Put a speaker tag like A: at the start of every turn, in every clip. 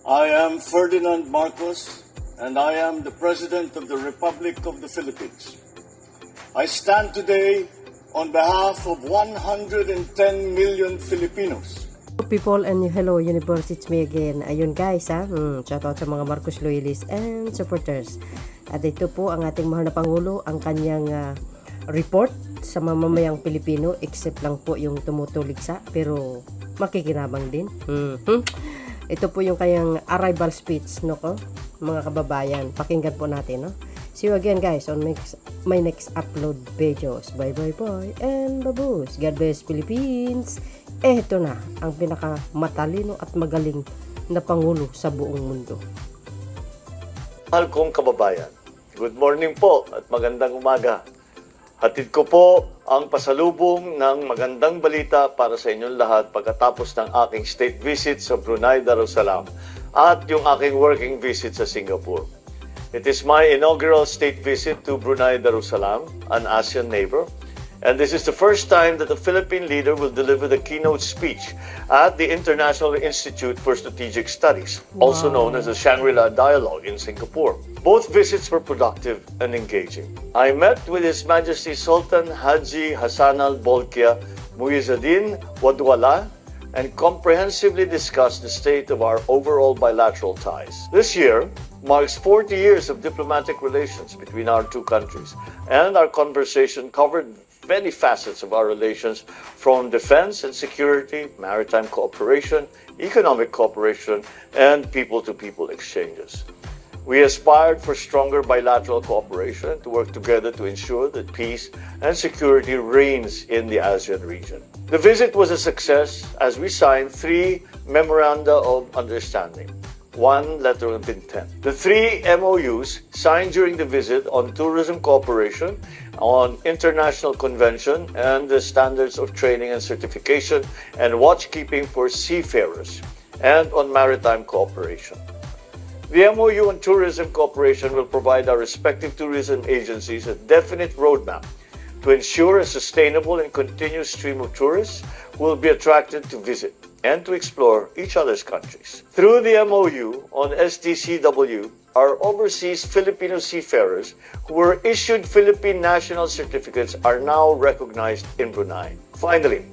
A: I am Ferdinand Marcos, and I am the President of the Republic of the Philippines. I stand today on behalf of 110 million Filipinos.
B: People and hello universe, it's me again. Ayun guys shout out sa mga Marcos loyalists and supporters. At ito po ang ating mahal na Pangulo, ang kanyang report sa mamamayang Pilipino, except lang po yung tumutuligsa pero makikinabang din. Ito po yung kanyang arrival speech, no ko? Mga kababayan, pakinggan po natin, no? See you again guys on my next upload videos. Bye and babus. God bless Philippines. Ito na ang pinakamatalino at magaling na Pangulo sa buong mundo.
C: Mahal kong kababayan, good morning po at magandang umaga. Hatid ko po ang pasalubong ng magandang balita para sa inyong lahat pagkatapos ng aking state visit sa Brunei Darussalam at yung aking working visit sa Singapore. It is my inaugural state visit to Brunei Darussalam, an ASEAN neighbor, and this is the first time that a Philippine leader will deliver the keynote speech at the International Institute for Strategic Studies, also known as the Shangri-La Dialogue in Singapore. Both visits were productive and engaging. I met with His Majesty Sultan Haji Hassan al-Bolkiah Muizzuddin Wadwala and comprehensively discussed the state of our overall bilateral ties. This year marks 40 years of diplomatic relations between our two countries, and our conversation covered many facets of our relations, from defense and security, maritime cooperation, economic cooperation, and people-to-people exchanges. We aspired for stronger bilateral cooperation to work together to ensure that peace and security reigns in the ASEAN region. The visit was a success as we signed 3 memoranda of understanding, 1 letter of intent. The 3 MOUs signed during the visit on tourism cooperation, on international convention and the standards of training and certification and watchkeeping for seafarers, and on maritime cooperation. The MOU on tourism cooperation will provide our respective tourism agencies a definite roadmap to ensure a sustainable and continuous stream of tourists who will be attracted to visit and to explore each other's countries. Through the MOU on STCW, our overseas Filipino seafarers who were issued Philippine national certificates are now recognized in Brunei. Finally,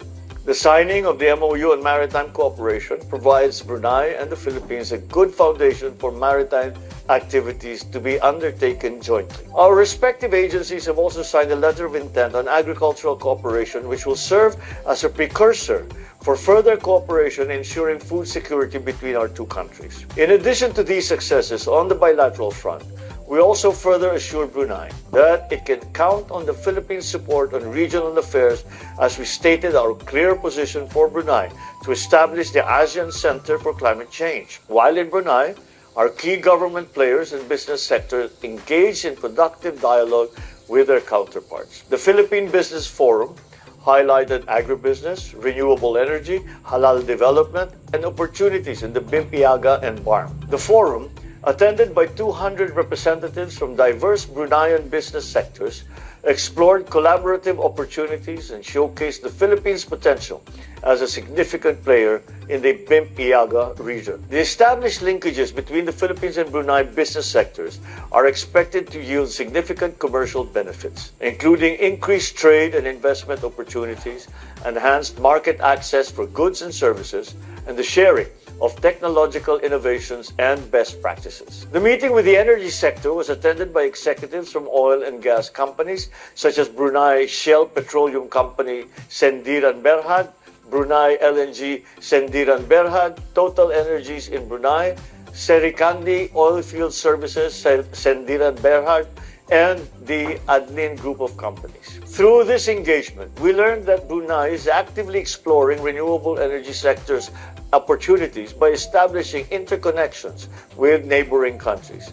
C: the signing of the MOU on maritime cooperation provides Brunei and the Philippines a good foundation for maritime activities to be undertaken jointly. Our respective agencies have also signed a letter of intent on agricultural cooperation, which will serve as a precursor for further cooperation ensuring food security between our two countries. In addition to these successes on the bilateral front, we also further assured Brunei that it can count on the Philippines' support on regional affairs as we stated our clear position for Brunei to establish the ASEAN Center for Climate Change. While in Brunei, our key government players and business sector engaged in productive dialogue with their counterparts. The Philippine Business Forum highlighted agribusiness, renewable energy, halal development, and opportunities in the Bimpiaga and BARM. The forum, attended by 200 representatives from diverse Bruneian business sectors, explored collaborative opportunities and showcased the Philippines' potential as a significant player in the Bimpiaga region. The established linkages between the Philippines and Brunei business sectors are expected to yield significant commercial benefits, including increased trade and investment opportunities, enhanced market access for goods and services, and the sharing of technological innovations and best practices. The meeting with the energy sector was attended by executives from oil and gas companies such as Brunei Shell Petroleum Company Sendiran Berhad, Brunei LNG Sendiran Berhad, Total Energies in Brunei, Serikandi Oilfield Services Sendiran Berhad, and the Adnin Group of companies. Through this engagement, we learned that Brunei is actively exploring renewable energy sectors opportunities by establishing interconnections with neighboring countries.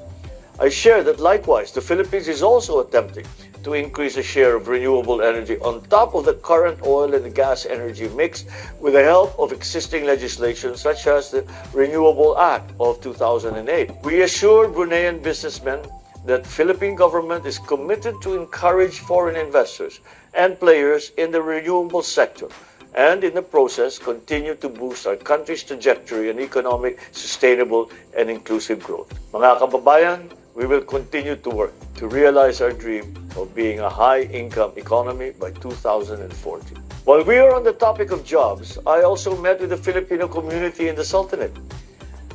C: I share that likewise, the Philippines is also attempting to increase the share of renewable energy on top of the current oil and gas energy mix with the help of existing legislation such as the Renewable Act of 2008. We assure Bruneian businessmen that Philippine government is committed to encourage foreign investors and players in the renewable sector and in the process continue to boost our country's trajectory and economic, sustainable, and inclusive growth. Mga kababayan, we will continue to work to realize our dream of being a high-income economy by 2040. While we are on the topic of jobs, I also met with the Filipino community in the Sultanate.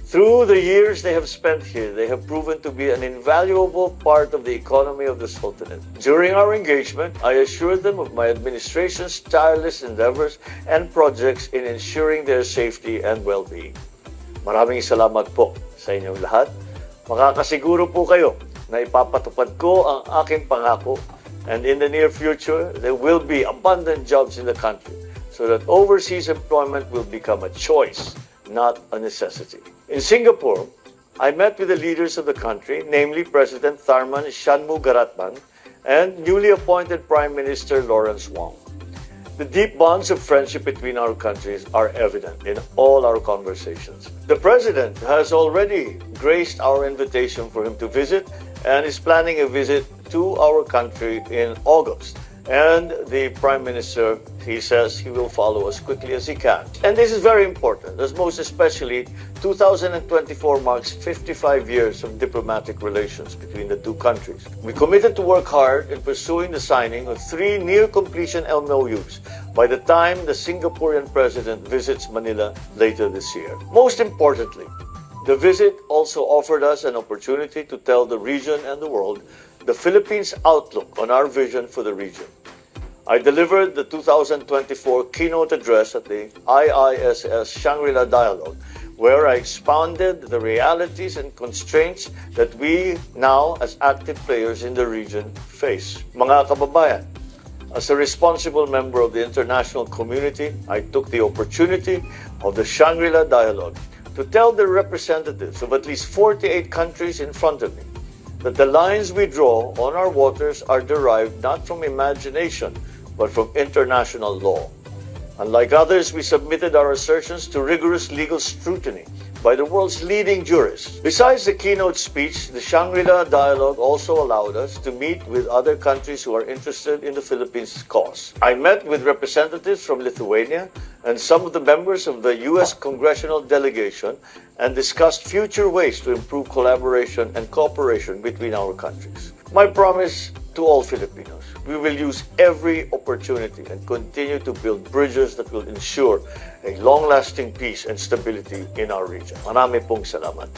C: Through the years they have spent here, they have proven to be an invaluable part of the economy of the Sultanate. During our engagement, I assured them of my administration's tireless endeavors and projects in ensuring their safety and well-being. Maraming salamat po sa inyong lahat. Makakasiguro po kayo na ipapatupad ko ang aking pangako, and in the near future, there will be abundant jobs in the country so that overseas employment will become a choice, not a necessity. In Singapore, I met with the leaders of the country, namely President Tharman Shanmugaratnam and newly appointed Prime Minister Lawrence Wong. The deep bonds of friendship between our countries are evident in all our conversations. The President has already graced our invitation for him to visit and is planning a visit to our country in August. And the Prime Minister, he says he will follow as quickly as he can. And this is very important, as most especially 2024 marks 55 years of diplomatic relations between the two countries. We committed to work hard in pursuing the signing of 3 near-completion MOUs by the time the Singaporean President visits Manila later this year. Most importantly, the visit also offered us an opportunity to tell the region and the world the Philippines' outlook on our vision for the region. I delivered the 2024 keynote address at the IISS Shangri-La Dialogue, where I expounded the realities and constraints that we now, as active players in the region, face. Mga kababayan, as a responsible member of the international community, I took the opportunity of the Shangri-La Dialogue to tell the representatives of at least 48 countries in front of me that the lines we draw on our waters are derived not from imagination, but from international law. Unlike others, we submitted our assertions to rigorous legal scrutiny by the world's leading jurists. Besides the keynote speech, the Shangri-La Dialogue also allowed us to meet with other countries who are interested in the Philippines' cause. I met with representatives from Lithuania and some of the members of the U.S. congressional delegation and discussed future ways to improve collaboration and cooperation between our countries. My promise to all Filipinos, we will use every opportunity and continue to build bridges that will ensure a long-lasting peace and stability in our region. Marami pong salamat.